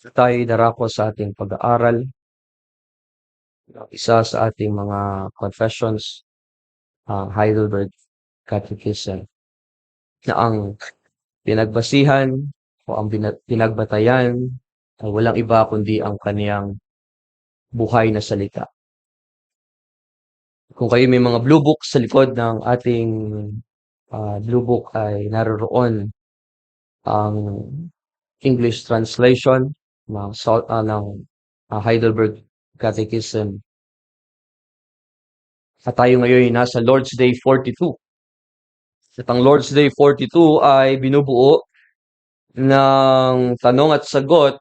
Tayo'y darako sa ating pag-aaral ng isa sa ating mga confessions, ang Heidelberg Catechism, na ang pinagbasihan o ang pinagbatayan ay walang iba kundi ang kaniyang buhay na salita. Kung kayo may mga blue book sa likod ng ating blue book ay naroroon ang English translation ng Heidelberg Catechism. At tayo ngayon ay nasa Lord's Day 42. At ang Lord's Day 42 ay binubuo ng tanong at sagot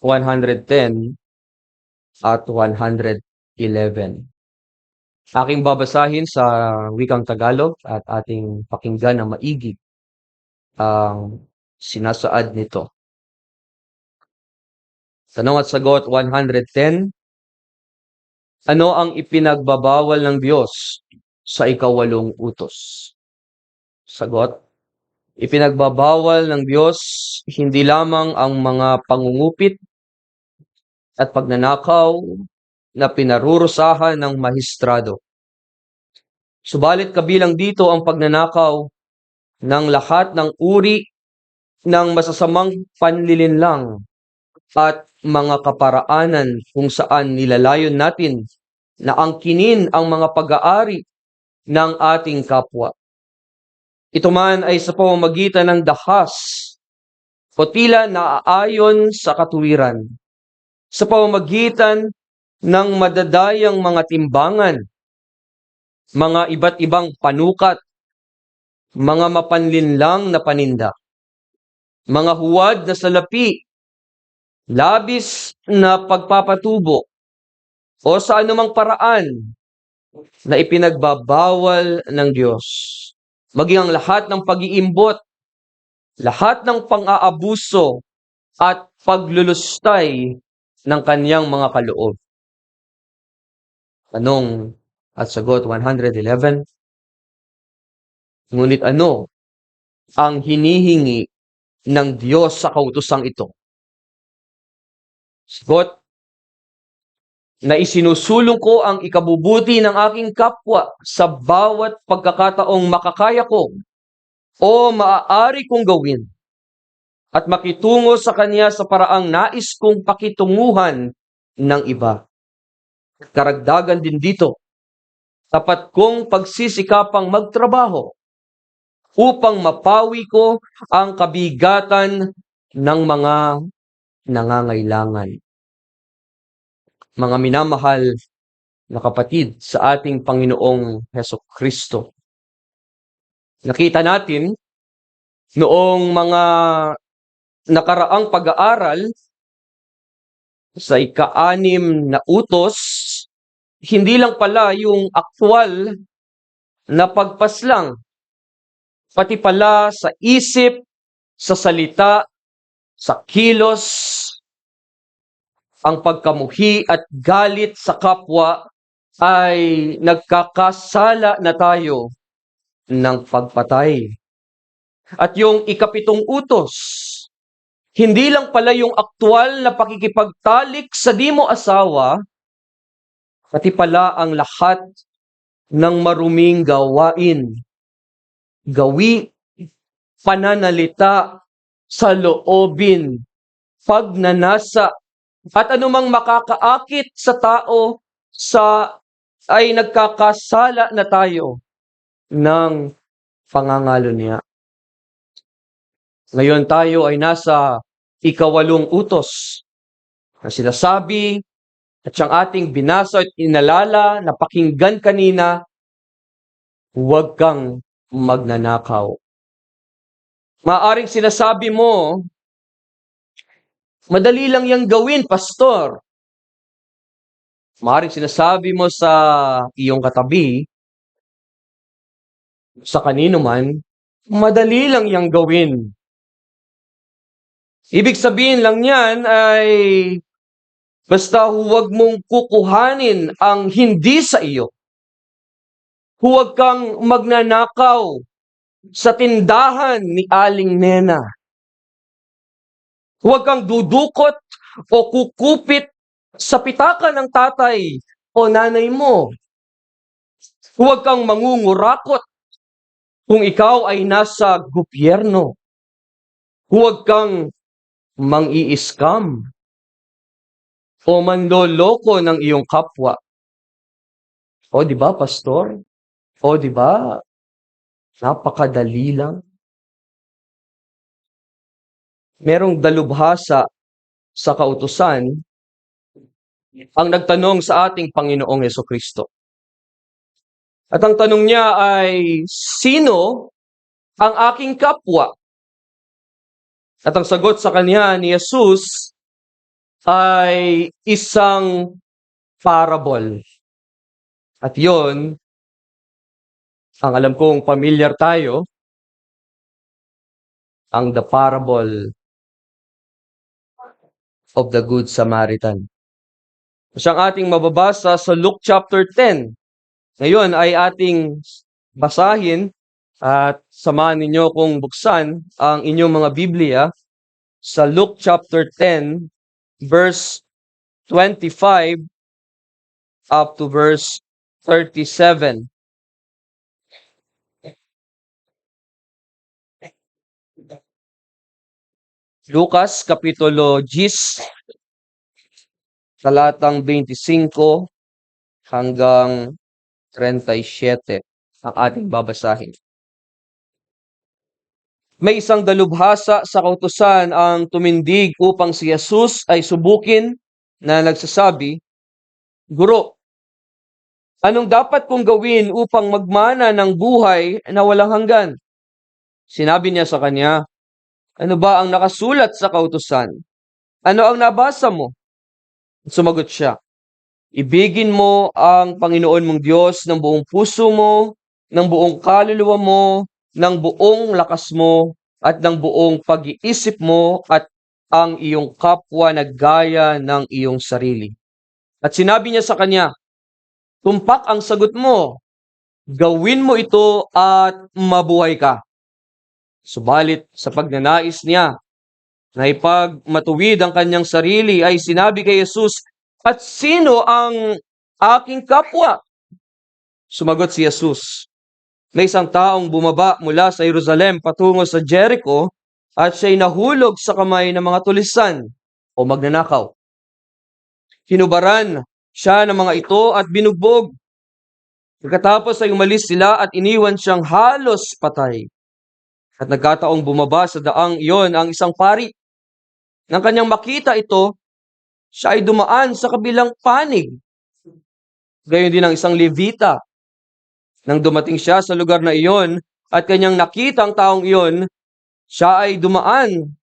110 at 111. Aking babasahin sa wikang Tagalog at ating pakinggan na maigi ang sinasaad nito. Tanong at sagot 110. Ano ang ipinagbabawal ng Diyos sa ikawalong utos? Sagot: ipinagbabawal ng Diyos hindi lamang ang mga pangungupit at pagnanakaw na pinarurusahan ng mahistrado. Subalit kabilang dito ang pagnanakaw ng lahat ng uri ng masasamang panlilinlang at mga kaparaanan kung saan nilalayon natin na angkinin ang mga pag-aari ng ating kapwa. Ito man ay sa pamamagitan ng dahas o tila naaayon sa katuwiran, sa pamamagitan ng madadayang mga timbangan, mga iba't ibang panukat, mga mapanlinlang na paninda, mga huwad na salapi, labis na pagpapatubo, o sa anumang paraan na ipinagbabawal ng Diyos. Maging ang lahat ng pag-iimbot, lahat ng pang-aabuso at paglulustay ng kaniyang mga kaloob. Tanong at sagot 111. Ngunit ano ang hinihingi ng Diyos sa kautosang ito? Sagot: na isinusulong ko ang ikabubuti ng aking kapwa sa bawat pagkakataong makakaya ko o maaari kong gawin, at makitungo sa Kanya sa paraang nais kong pakitunguhan ng iba. Karagdagan din dito, tapat kong pagsisikapang magtrabaho upang mapawi ko ang kabigatan ng mga nangangailangan. Mga minamahal na kapatid sa ating Panginoong Hesukristo, nakita natin noong mga nakaraang pag-aaral sa ika-6 na utos, hindi lang pala yung aktwal na pagpaslang, pati pala sa isip, sa salita, sa kilos, ang pagkamuhi at galit sa kapwa ay nagkakasala na tayo ng pagpatay. At yung ika-7 utos, hindi lang pala yung aktwal na pakikipagtalik sa di mo asawa, pati pala ang lahat ng maruming gawain, gawi, pananalita, saloobin, pagnanasa, at anumang makakaakit sa tao ay nagkakasala na tayo ng pangangalo niya. Ngayon tayo ay nasa ika-8 utos na sinasabi at siyang ating binasa at inalala na pakinggan kanina, huwag kang magnanakaw. Maaring sinasabi mo, madali lang yang gawin, pastor. Maaring sinasabi mo sa iyong katabi, sa kanino man, madali lang yang gawin. Ibig sabihin lang yan ay basta huwag mong kukuhanin ang hindi sa iyo. Huwag kang magnanakaw sa tindahan ni Aling Nena. Huwag kang dudukot o kukupit sa pitaka ng tatay o nanay mo. Huwag kang mangungurakot kung ikaw ay nasa gobyerno. Huwag kang mang-i-scam o manloloko ng iyong kapwa. O di ba, pastor? O di ba? Napakadali lang. Merong dalubhasa sa kautusan ang nagtanong sa ating Panginoong Hesukristo. At ang tanong niya ay, sino ang aking kapwa? At ang sagot sa kanya ni Jesus ay isang parable. At yon, ang alam kong familiar tayo, ang the parable of the Good Samaritan. Siyang ating mababasa sa Luke chapter 10. Ngayon ay ating basahin at samahan ninyo kung buksan ang inyong mga Biblia sa Luke chapter 10 verse 25 up to verse 37. Lucas kapitulo 10 talatang 25 hanggang 37 ang ating babasahin. May isang dalubhasa sa kautusan ang tumindig upang si Jesus ay subukin na nagsasabi, Guro, anong dapat kong gawin upang magmana ng buhay na walang hanggan? Sinabi niya sa kanya, ano ba ang nakasulat sa kautusan? Ano ang nabasa mo? Sumagot siya, ibigin mo ang Panginoon mong Diyos ng buong puso mo, ng buong kaluluwa mo, ng buong lakas mo, at ng buong pag-iisip mo, at ang iyong kapwa na gaya ng iyong sarili. At sinabi niya sa kanya, tumpak ang sagot mo, gawin mo ito at mabuhay ka. Subalit sa pagnanais niya na ipagmatuwid ang kanyang sarili ay sinabi kay Jesus, at sino ang aking kapwa? Sumagot si Jesus, may isang taong bumaba mula sa Jerusalem patungo sa Jericho at siya'y nahulog sa kamay ng mga tulisan o magnanakaw. Hinubaran siya ng mga ito at binugbog. Pagkatapos ay umalis sila at iniwan siyang halos patay. At nagkataong bumaba sa daang iyon ang isang pari. Nang kanyang makita ito, siya ay dumaan sa kabilang panig. Gayon din ang isang Levita. Nang dumating siya sa lugar na iyon at kanyang nakita ang taong iyon, siya ay dumaan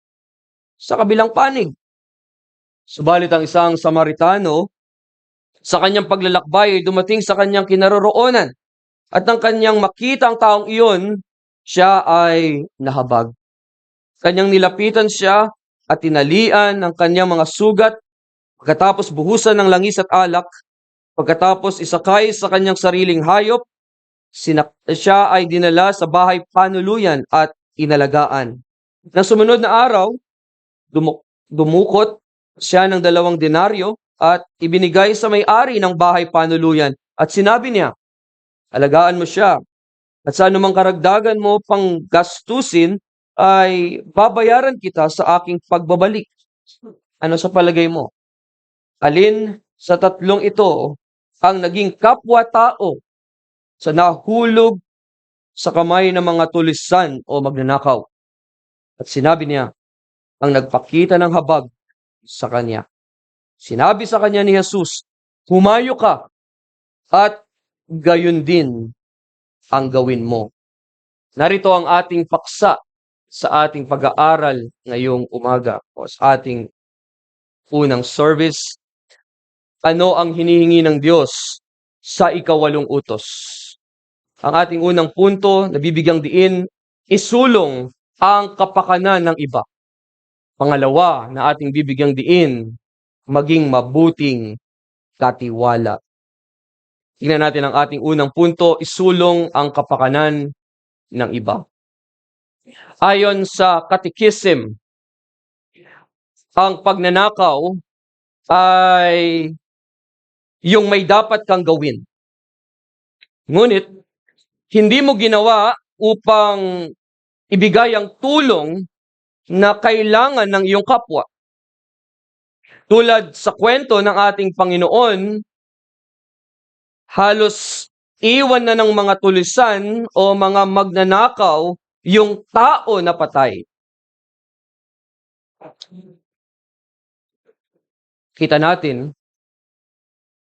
sa kabilang panig. Subalit ang isang Samaritano, sa kanyang paglalakbay ay dumating sa kanyang kinaroroonan at nang kanyang makita ang taong iyon, siya ay nahabag. Kanyang nilapitan siya at tinalian ang kanyang mga sugat, pagkatapos buhusan ng langis at alak, pagkatapos isakay sa kanyang sariling hayop, siya ay dinala sa bahay panuluyan at inalagaan. Nang sumunod na araw, dumukot siya ng 2 denaryo at ibinigay sa may-ari ng bahay panuluyan at sinabi niya, alagaan mo siya at sa anumang karagdagan mo pang gastusin ay babayaran kita sa aking pagbabalik. Ano sa palagay mo? Alin sa tatlong ito ang naging kapwa-tao sa nahulog sa kamay ng mga tulisan o magnanakaw? At sinabi niya, ang nagpakita ng habag sa kanya. Sinabi sa kanya ni Jesus, humayo ka at gayon din ang gawin mo. Narito ang ating paksa sa ating pag-aaral ngayong umaga o sa ating unang service. Ano ang hinihingi ng Diyos sa ika-8 utos? Ang ating unang punto na bibigyang diin, isulong ang kapakanan ng iba. Pangalawa na ating bibigyang diin, maging mabuting katiwala. Tingnan natin ang ating unang punto, isulong ang kapakanan ng iba. Ayon sa Catechism, ang pagnanakaw ay yung may dapat kang gawin. Ngunit, hindi mo ginawa upang ibigay ang tulong na kailangan ng iyong kapwa. Tulad sa kwento ng ating Panginoon, halos iwan na ng mga tulisan o mga magnanakaw yung tao na patay. Kita natin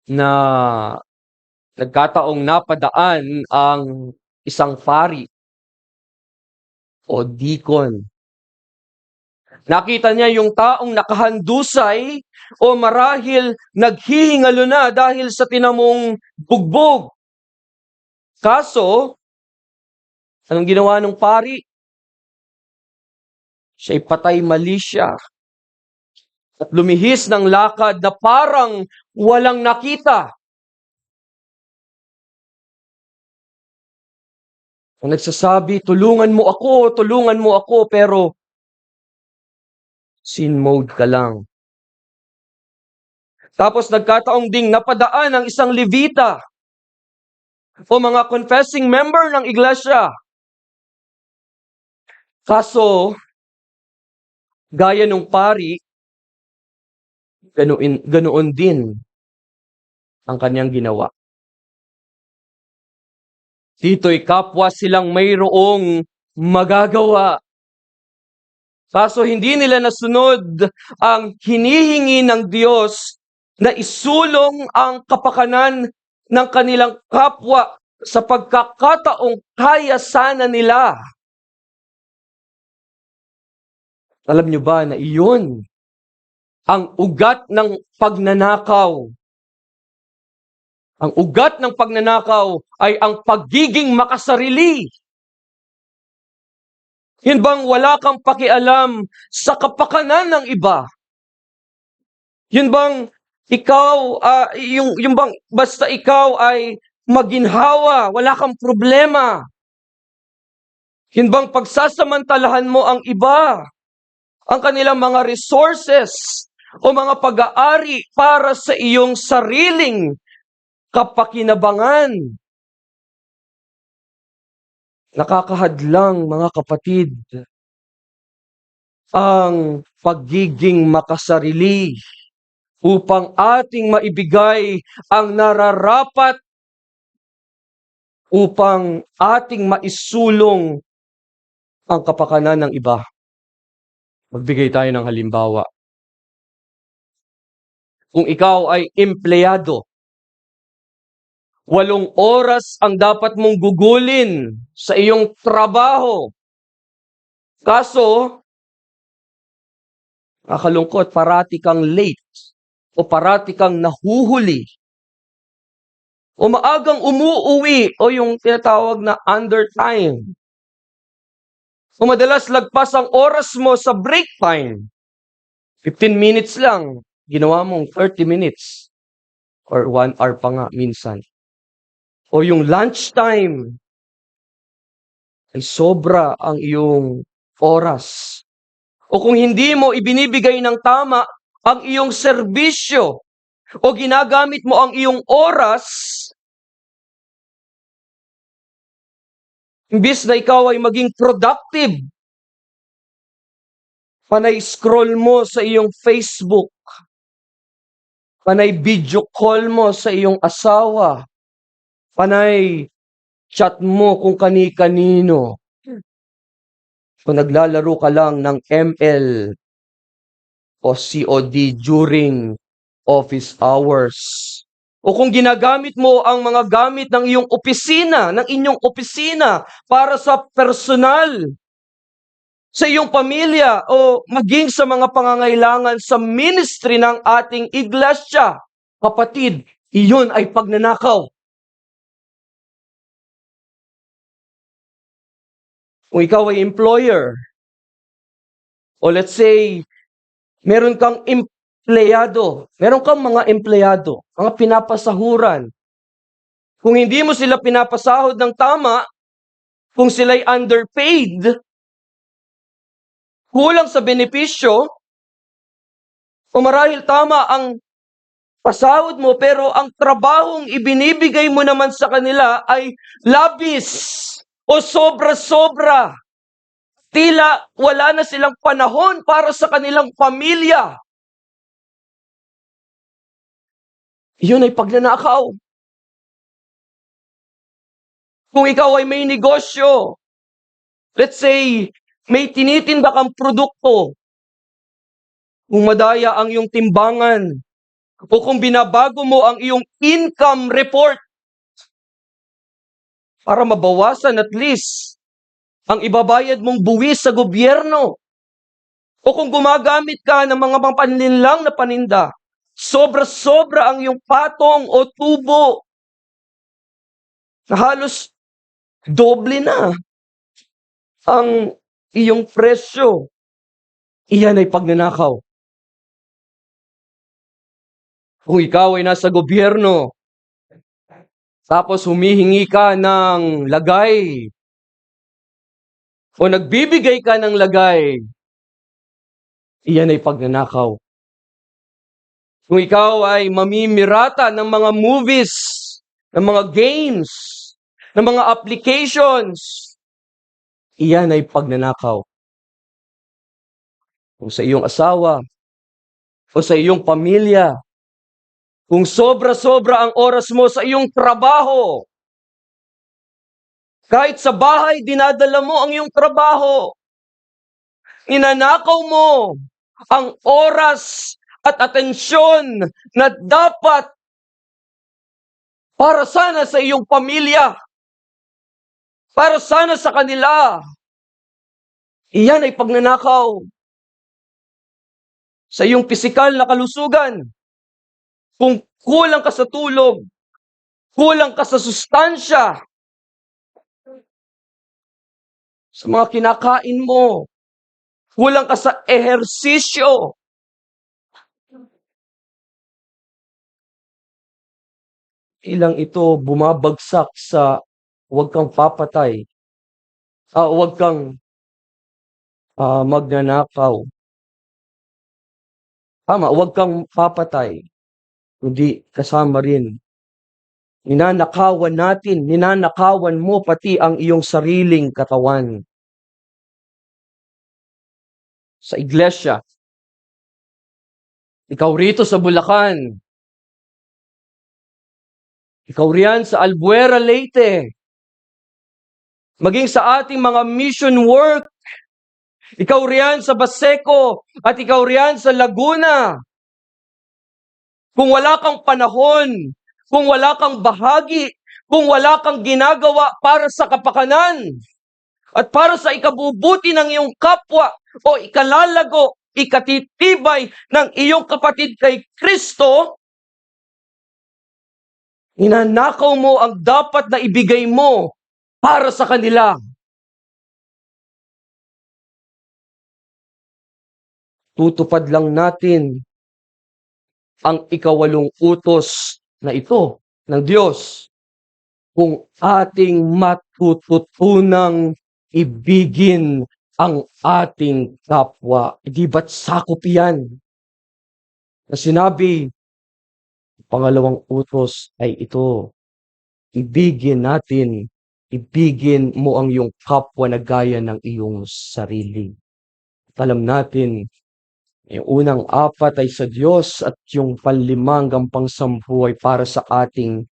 na nagkataong napadaan ang isang pari o deacon. Nakita niya yung taong nakahandusay o marahil naghihingalo na dahil sa tinamong bugbog. Kaso, anong ginawa ng pari? Siya'y patay mali siya. At lumihis ng lakad na parang walang nakita. Ang nagsasabi, tulungan mo ako, pero sin mode ka lang. Tapos nagkataong ding napadaan ang isang Levita o mga confessing member ng iglesia. Kaso, gaya nung pari, ganoon din ang kanyang ginawa. Dito'y kapwa silang mayroong magagawa. Kaso hindi nila nasunod ang hinihingi ng Diyos na isulong ang kapakanan ng kanilang kapwa sa pagkakataong kaya sana nila. Alam nyo ba na iyon ang ugat ng pagnanakaw? Ang ugat ng pagnanakaw ay ang pagiging makasarili. Yun bang wala kang pakialam sa kapakanan ng iba? Yun bang ikaw, yung bang basta ikaw ay maginhawa, wala kang problema? Yun bang pagsasamantalahan mo ang iba, ang kanilang mga resources o mga pag-aari para sa iyong sariling kapakinabangan? Nakakahadlang, mga kapatid, ang pagiging makasarili upang ating maibigay ang nararapat upang ating maisulong ang kapakanan ng iba. Magbigay tayo ng halimbawa. Kung ikaw ay empleyado, 8 oras ang dapat mong gugulin sa iyong trabaho. Kaso, nakakalungkot, parati kang late o parati kang nahuhuli o maagang umuuwi o yung tinatawag na undertime. O madalas lagpas ang oras mo sa break time. 15 minutes lang, ginawa mong 30 minutes or 1 hour pa nga minsan. O yung lunch time, ay sobra ang iyong oras. O kung hindi mo ibinibigay ng tama ang iyong serbisyo o ginagamit mo ang iyong oras, imbis na ikaw ay maging productive, panay scroll mo sa iyong Facebook, panay video call mo sa iyong asawa, panay chat mo kung kani-kanino. Kung naglalaro ka lang ng ML o COD during office hours. O kung ginagamit mo ang mga gamit ng iyong opisina, ng inyong opisina para sa personal, sa iyong pamilya o maging sa mga pangangailangan sa ministry ng ating iglesia, kapatid, iyon ay pagnanakaw. Kung ikaw ay employer, o let's say, meron kang empleyado, meron kang mga empleyado, mga pinapasahuran. Kung hindi mo sila pinapasahod ng tama, kung sila'y underpaid, kulang sa benepisyo, O marahil tama ang pasahod mo, pero ang trabahong ibinibigay mo naman sa kanila ay labis o sobra-sobra. Tila wala na silang panahon para sa kanilang pamilya. Yun ay pagnanakaw. Kung ikaw ay may negosyo, let's say, may tinitinda kang produkto, kung madaya ang iyong timbangan, o kung binabago mo ang iyong income report para mabawasan at least ang ibabayad mong buwis sa gobyerno, o kung gumagamit ka ng mga panlinlang na paninda, sobra-sobra ang iyong patong o tubo na halos doble na ang iyong presyo. Iyan ay pagnanakaw. Kung ikaw ay nasa gobyerno, tapos humihingi ka ng lagay, o nagbibigay ka ng lagay, iyan ay pagnanakaw. Kung ikaw ay mamimirata ng mga movies, ng mga games, ng mga applications, iyan ay pagnanakaw. Kung sa iyong asawa, o sa iyong pamilya, kung sobra-sobra ang oras mo sa iyong trabaho, kahit sa bahay, dinadala mo ang iyong trabaho, ninanakaw mo ang oras at atensyon na dapat para sana sa iyong pamilya, para sana sa kanila. Iyan ay pagnanakaw. Sa iyong pisikal na kalusugan, kung kulang ka sa tulog, kulang ka sa sustansya, sa mga kinakain mo, kulang ka sa ehersisyo, ilang ito bumabagsak sa huwag kang papatay, huwag kang magnanakaw. Tama, huwag kang papatay. Hindi kasama rin. Ninanakawan mo pati ang iyong sariling katawan. Sa iglesia, ikaw rito sa Bulacan, ikaw riyan sa Albuera, Leyte, maging sa ating mga mission work, ikaw riyan sa Baseco, at ikaw riyan sa Laguna. Kung wala kang panahon, kung wala kang bahagi, kung wala kang ginagawa para sa kapakanan, at para sa ikabubuti ng iyong kapwa, o ikalalago, ikatitibay ng iyong kapatid kay Kristo, ninanakaw mo ang dapat na ibigay mo para sa kanila. Tutupad lang natin ang ikawalong utos na ito ng Diyos kung ating matututunang ibigin ang ating kapwa. Di ba't sakop yan? Na sinabi, pangalawang utos ay ito, ibigin mo ang iyong kapwa na gaya ng iyong sarili. At alam natin, yung unang apat ay sa Diyos at yung panlima hanggang pang-sampu ay para sa ating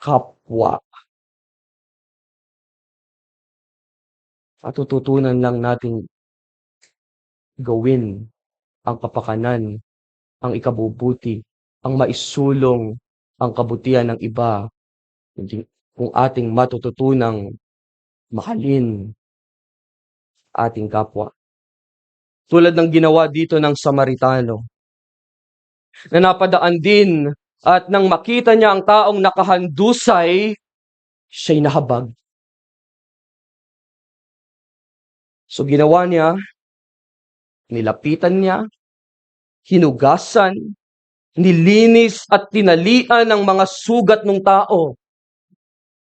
kapwa. Matututunan lang natin gawin ang kapakanan, ang ikabubuti, ang maisulong ang kabutihan ng iba, kung ating matututunang mahalin ating kapwa. Tulad ng ginawa dito ng Samaritano, na napadaan din at nang makita niya ang taong nakahandusay, siya'y nahabag. So ginawa niya, nilapitan niya, hinugasan, nilinis at tinalian ang mga sugat ng tao.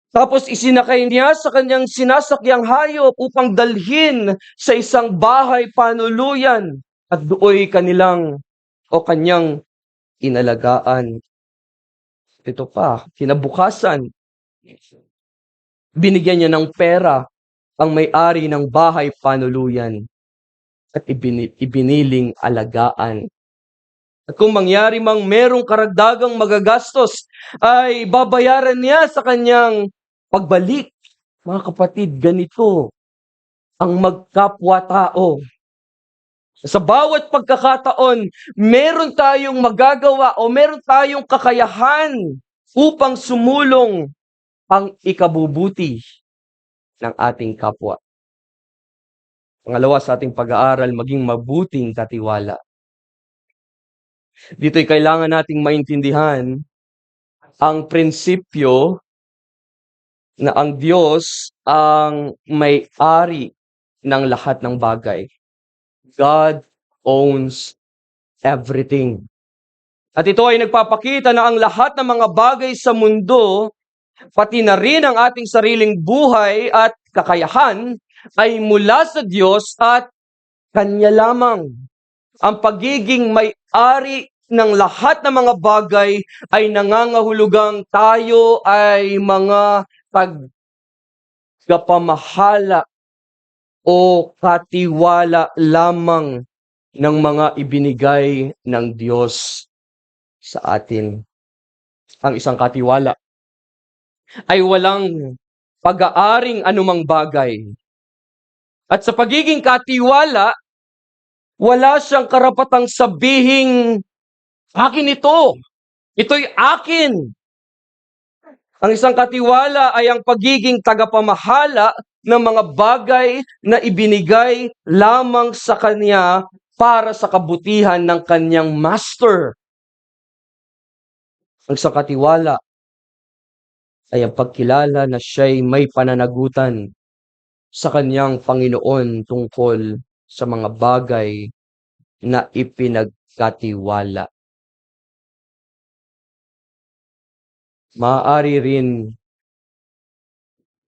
Tapos isinakay niya sa kanyang sinasakyang hayop upang dalhin sa isang bahay panuluyan at dooy kanilang o kanyang inalagaan. Ito pa, kinabukasan, binigyan niya ng pera ang may-ari ng bahay panuluyan at ibiniling alagaan. At kung mangyari mang merong karagdagang magagastos, ay babayaran niya sa kanyang pagbalik. Mga kapatid, ganito ang magkapwa-tao. Sa bawat pagkakataon, meron tayong magagawa o meron tayong kakayahan upang sumulong ang ikabubuti ng ating kapwa. Pangalawa sa ating pag-aaral, maging mabuting katiwala. Dito'y kailangan nating maintindihan ang prinsipyo na ang Diyos ang may-ari ng lahat ng bagay. God owns everything. At ito ay nagpapakita na ang lahat ng mga bagay sa mundo, pati na rin ang ating sariling buhay at kakayahan, ay mula sa Diyos at Kanya lamang. Ang pagiging may-ari ng lahat ng mga bagay ay nangangahulugang tayo ay mga tagapamahala o katiwala lamang ng mga ibinigay ng Diyos sa atin. Ang isang katiwala ay walang pag-aaring anumang bagay. At sa pagiging katiwala, wala siyang karapatang sabihing, akin ito, ito'y akin. Ang isang katiwala ay ang pagiging tagapamahala ng mga bagay na ibinigay lamang sa kanya para sa kabutihan ng kanyang master. Ang isang katiwala ay ang pagkilala na siya'y may pananagutan sa kanyang Panginoon tungkol sa mga bagay na ipinagkatiwala. Maaari rin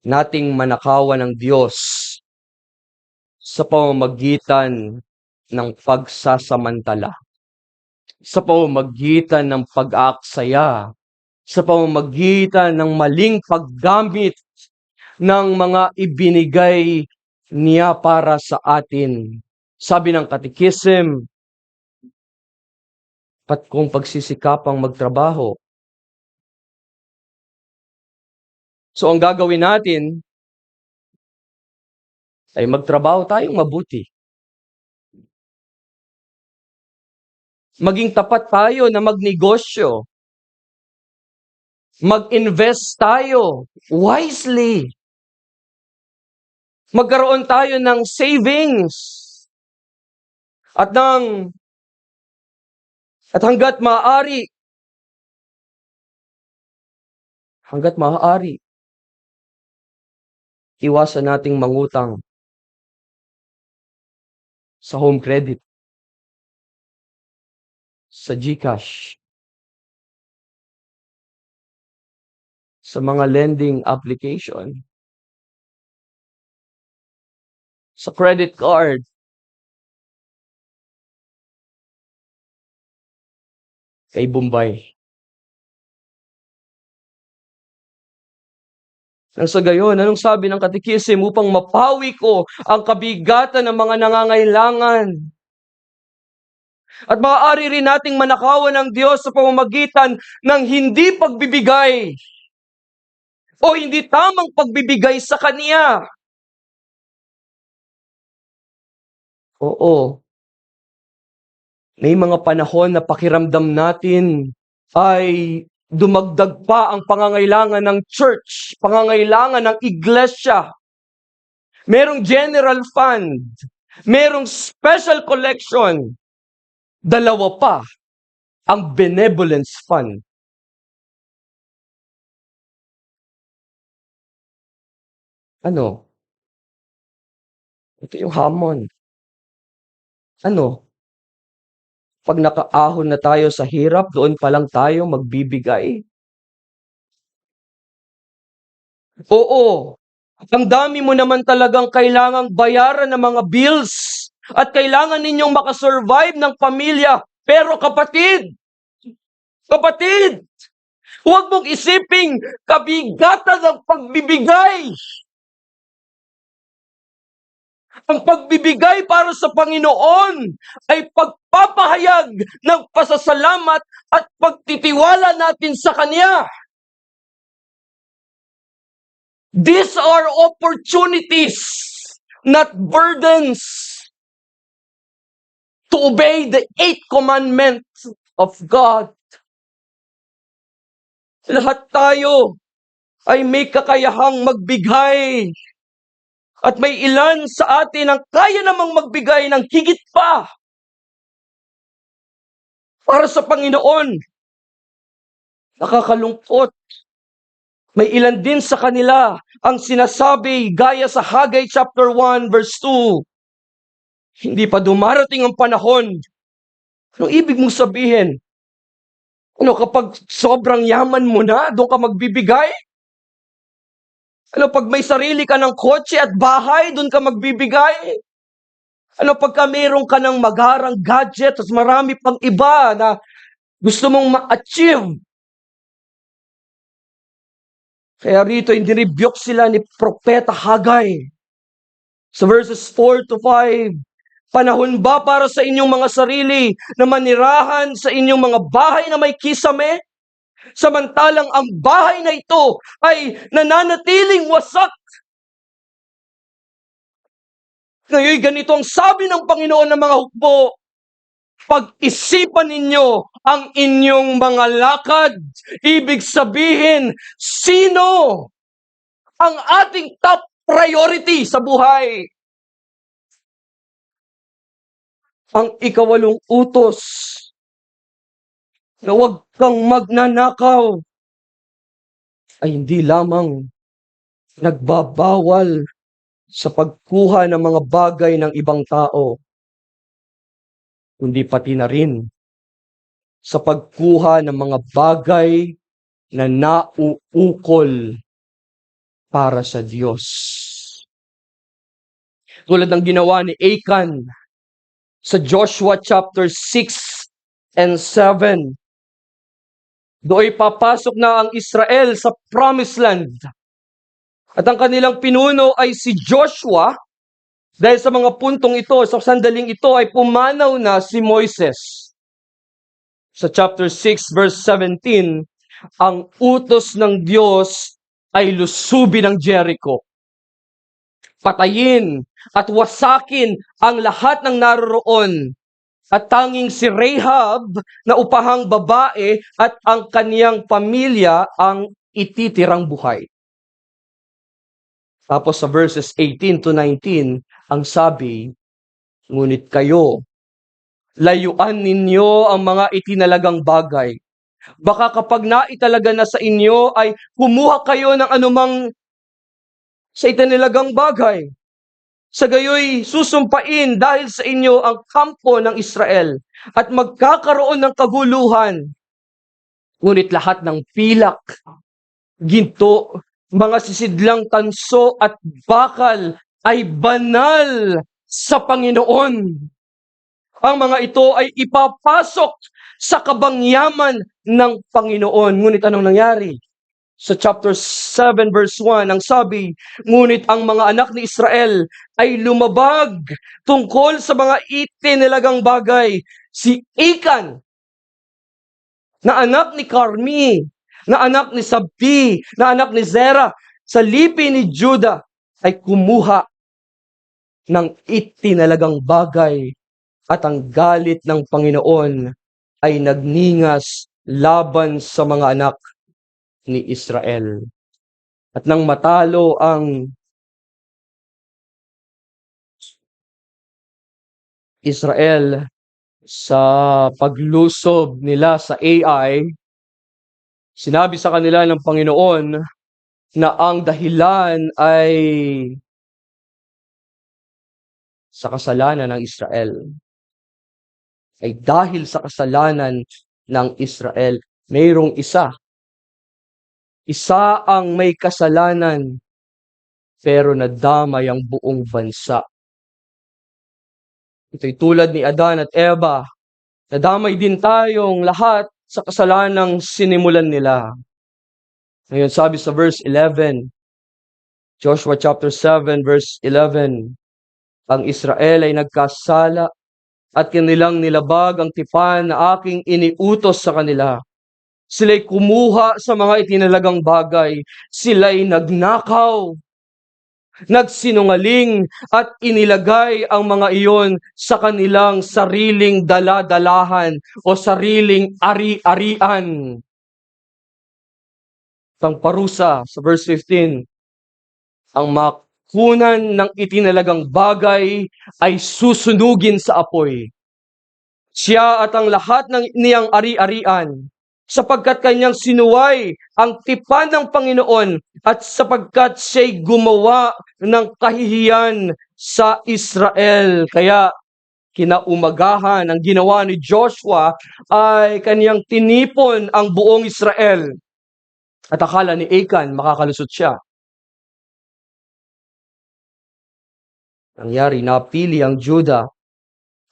nating manakawan ng Diyos sa pamamagitan ng pagsasamantala, sa pamamagitan ng pag-aaksaya, sa pamamagitan ng maling paggamit ng mga ibinigay niya para sa atin. Sabi ng Katekism, kung pagsisikapang magtrabaho. So ang gagawin natin ay magtrabaho tayong mabuti. Maging tapat tayo na magnegosyo. Mag-invest tayo wisely. Magkaroon tayo ng savings. At hanggat maaari, iwasan nating mangutang sa home credit, sa GCash, sa mga lending application, sa credit card, kay Bombay. Nang sa gayon, anong sabi ng Katekism? Upang mapawi ko ang kabigatan ng mga nangangailangan. At maaari rin nating manakawan ng Diyos sa pamamagitan ng hindi pagbibigay o hindi tamang pagbibigay sa Kanya. Oo. May mga panahon na pakiramdam natin ay dumagdag pa ang pangangailangan ng church, pangangailangan ng iglesia. Merong general fund, merong special collection. Dalawa pa, ang benevolence fund. Ano? Ito yung hamon. Ano? Pag nakaahon na tayo sa hirap, doon pa lang tayo magbibigay. Oo, ang dami mo naman talagang kailangang bayaran ng mga bills at kailangan ninyong makasurvive ng pamilya. Pero kapatid, huwag mong isiping kabigatan ng pagbibigay. Ang pagbibigay para sa Panginoon ay pagpapahayag ng pasasalamat at pagtitiwala natin sa Kanya. These are opportunities, not burdens, to obey the 8 commandments of God. Lahat tayo ay may kakayahang magbigay. At may ilan sa atin ang kaya namang magbigay ng higit pa para sa Panginoon. Nakakalungkot. May ilan din sa kanila ang sinasabi gaya sa Haggai chapter 1 verse 2. Hindi pa dumarating ang panahon. Anong ibig mong sabihin? Kapag sobrang yaman mo na, doon ka magbibigay? Pag may sarili ka ng kotse at bahay, doon ka magbibigay? Pagka mayroon ka ng magarang gadget at marami pang iba na gusto mong ma-achieve? Kaya rito, inirebuke sila ni Propeta Haggai. Sa verses 4 to 5, panahon ba para sa inyong mga sarili na manirahan sa inyong mga bahay na may kisame? Samantalang ang bahay na ito ay nananatiling wasak. Ngayon, ganito ang sabi ng Panginoon ng mga hukbo, pag-isipan ninyo ang inyong mga lakad. Ibig sabihin, sino ang ating top priority sa buhay? Ang 8 utos na huwag kang magnanakaw ay hindi lamang nagbabawal sa pagkuha ng mga bagay ng ibang tao, kundi pati na rin sa pagkuha ng mga bagay na nauukol para sa Diyos. Tulad ng ginawa ni Achan sa Joshua chapter 6 and 7. Doon papasok na ang Israel sa Promised Land. At ang kanilang pinuno ay si Joshua. Dahil sa mga puntong ito, sa sandaling ito ay pumanaw na si Moises. Sa chapter 6 verse 17, ang utos ng Diyos ay lusubin ang Jericho. Patayin at wasakin ang lahat ng naroroon. At tanging si Rahab na upahang babae at ang kaniyang pamilya ang ititirang buhay. Tapos sa verses 18 to 19, ang sabi, ngunit kayo, layuan ninyo ang mga itinalagang bagay. Baka kapag naitalaga na sa inyo ay kumuha kayo ng anumang sa itinalagang bagay. Sa gayoy, susumpain dahil sa inyo ang kampo ng Israel at magkakaroon ng kaguluhan. Ngunit lahat ng pilak, ginto, mga sisidlang tanso at bakal ay banal sa Panginoon. Ang mga ito ay ipapasok sa kabangyaman ng Panginoon. Ngunit anong nangyari? Sa chapter 7 verse 1, ang sabi, ngunit ang mga anak ni Israel ay lumabag tungkol sa mga itinilagang bagay. Si Achan, na anak ni Carmi, na anak ni Sabdi, na anak ni Zerah, sa lipi ni Judah, ay kumuha ng itinalagang bagay at ang galit ng Panginoon ay nagningas laban sa mga anak ni Israel. At nang matalo ang Israel sa paglusob nila sa Ai, sinabi sa kanila ng Panginoon na ang dahilan ay sa kasalanan ng Israel. Ay dahil sa kasalanan ng Israel, mayroong isa ang may kasalanan, pero nadamay ang buong bansa. Ito'y tulad ni Adan at Eva Nadamay din tayong lahat sa kasalanang sinimulan nila. Ngayon sabi sa verse 11, Joshua chapter 7 verse 11, ang Israel ay nagkasala at kanilang nilabag ang tipan na aking iniutos sa kanila. Sila'y kumuha sa mga itinalagang bagay. Sila'y nagnakaw, nagsinungaling at inilagay ang mga iyon sa kanilang sariling daladalahan o sariling ari-arian. Ang parusa sa verse 15, ang makunan ng itinalagang bagay ay susunugin sa apoy. Siya at ang lahat ng niyang ari-arian, sapagkat kanyang sinuway ang tipan ng Panginoon at sapagkat siya'y gumawa ng kahihiyan sa Israel. Kaya kinaumagahan ang ginawa ni Joshua ay kanyang tinipon ang buong Israel. At akala ni Achan makakalusot siya. Nangyari, napili ang Judah.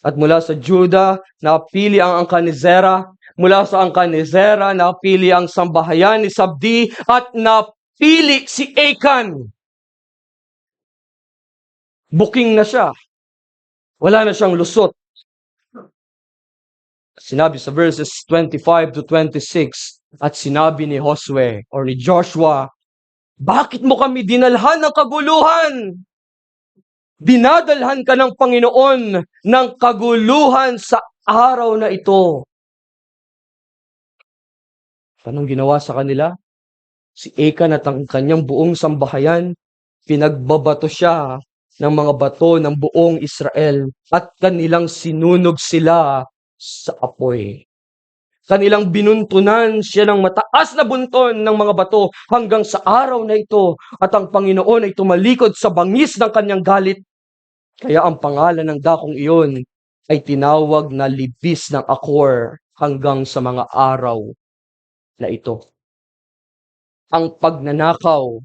At mula sa Judah, napili ang angkan ni Zerah. Mula sa angkan ni Zerah, napili ang sambahayan ni Sabdi. At napili si Achan. Booking na siya. Wala na siyang lusot. Sinabi sa verses 25 to 26, at sinabi ni Josue or ni Joshua, bakit mo kami dinalhan ng kaguluhan? Dinadalhan ka ng Panginoon ng kaguluhan sa araw na ito. Anong ginawa sa kanila? Si Achan at ang kanyang buong sambahayan, pinagbabato siya ng mga bato ng buong Israel at kanilang sinunog sila sa apoy. Kanilang binuntunan siya ng mataas na bunton ng mga bato hanggang sa araw na ito at ang Panginoon ay tumalikod sa bangis ng kanyang galit. Kaya ang pangalan ng dakong iyon ay tinawag na Libis ng Akor hanggang sa mga araw na ito. Ang pagnanakaw,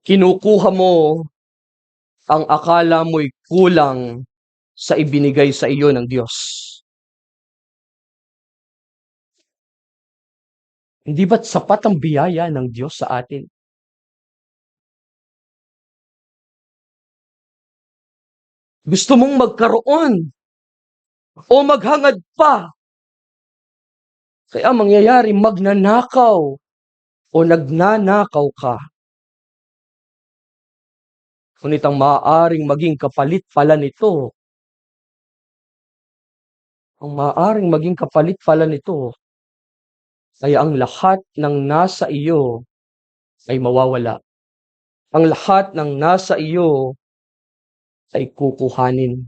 kinukuha mo ang akala mo'y kulang sa ibinigay sa iyo ng Diyos. Hindi ba't sapat ang biyaya ng Diyos sa atin? Gusto mong magkaroon o maghangad pa. Kaya mangyayari, magnanakaw o nagnanakaw ka. Ngunit ang maaaring maging kapalit pala nito, ay ang lahat ng nasa iyo ay mawawala. Ang lahat ng nasa iyo ay kukuhanin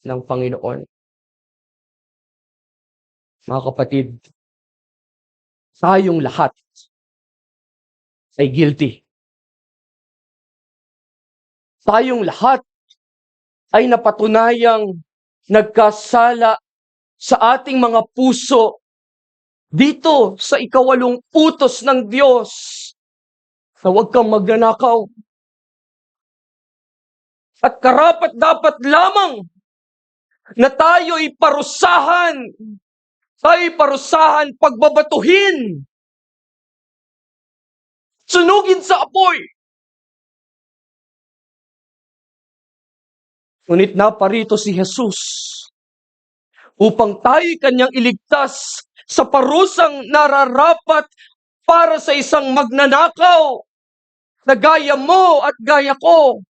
ng Panginoon. Mga kapatid, tayong lahat ay guilty. Tayong lahat ay napatunayang nagkasala sa ating mga puso dito sa ikawalong utos ng Diyos na huwag kang magnanakaw. At karapat dapat lamang na tayo'y parusahan, pagbabatuhin, sunugin sa apoy. Ngunit naparito si Jesus upang tayo'y kanyang iligtas sa parusang nararapat para sa isang magnanakaw na gaya mo at gaya ko.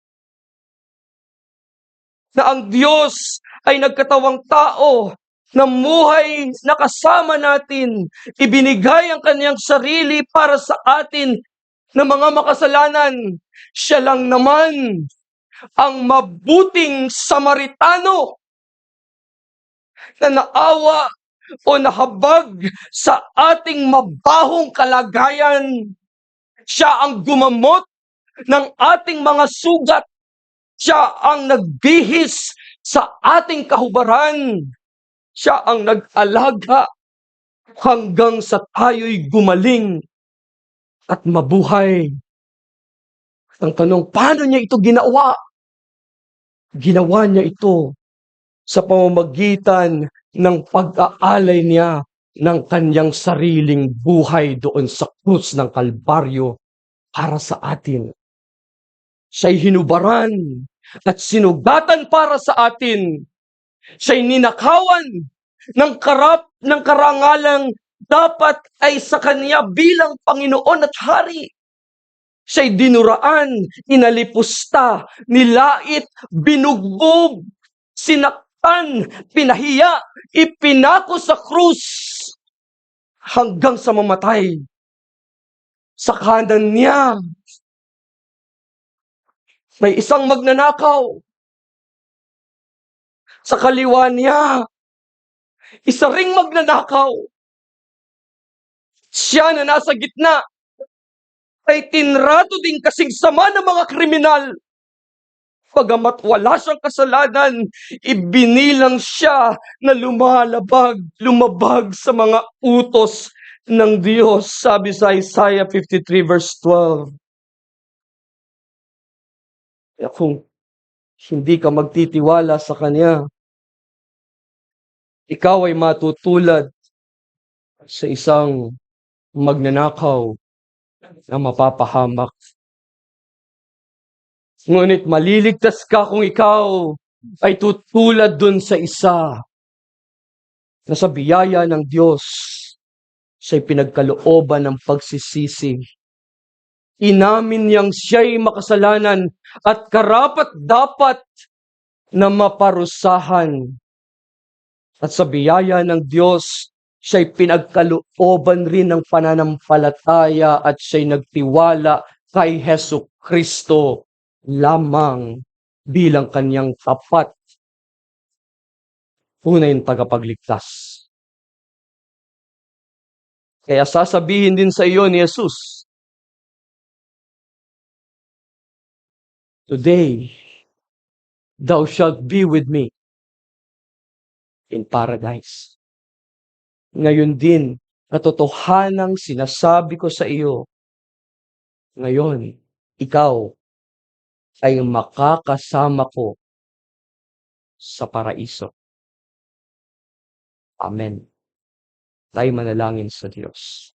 Na ang Diyos ay nagkatawang tao, namuhay na kasama natin, ibinigay ang kanyang sarili para sa atin na mga makasalanan. Siya lang naman ang mabuting Samaritano na naawa o nahabag sa ating mabahong kalagayan. Siya ang gumamot ng ating mga sugat. Siya ang nagbihis sa ating kahubaran. Siya ang nag-alaga hanggang sa tayo'y gumaling at mabuhay. Ang tanong, paano niya ito ginawa? Ginawa niya ito sa pamamagitan ng pag-aalay niya ng kanyang sariling buhay doon sa krus ng Kalbaryo para sa atin. Siya'y hinubaran at sinugatan para sa atin. Siya'y ninakawan ng karangalang dapat ay sa kanya bilang Panginoon at Hari. Siya'y dinuraan, inalipusta, nilait, binugbog, sinaktan, pinahiya, ipinako sa krus hanggang sa mamatay. Sa kanan niya, may isang magnanakaw. Sa kaliwa niya, isa ring magnanakaw. Siya na nasa gitna ay tinrato din kasing sama ng mga kriminal. Bagamat wala siyang kasalanan, ibinilang siya na lumabag sa mga utos ng Diyos, sabi sa Isaiah 53 verse 12. Kaya kung hindi ka magtitiwala sa Kanya, ikaw ay matutulad sa isang magnanakaw na mapapahamak. Ngunit maliligtas ka kung ikaw ay tutulad dun sa isa na sa biyaya ng Diyos siya'y pinagkalooban ng pagsisisi. Inamin niyang siya'y makasalanan at karapat-dapat na maparusahan. At sa biyaya ng Diyos, siya'y pinagkalooban rin ng pananampalataya at siya'y nagtiwala kay Hesu Kristo lamang bilang kanyang tapat. Tunay na tagapagligtas. Kaya sasabihin din sa iyo ni Jesus, "Today, thou shalt be with me in paradise." Ngayon din, katotohanang sinasabi ko sa iyo, ngayon, ikaw ay makakasama ko sa paraiso. Amen. Tayo manalangin sa Diyos.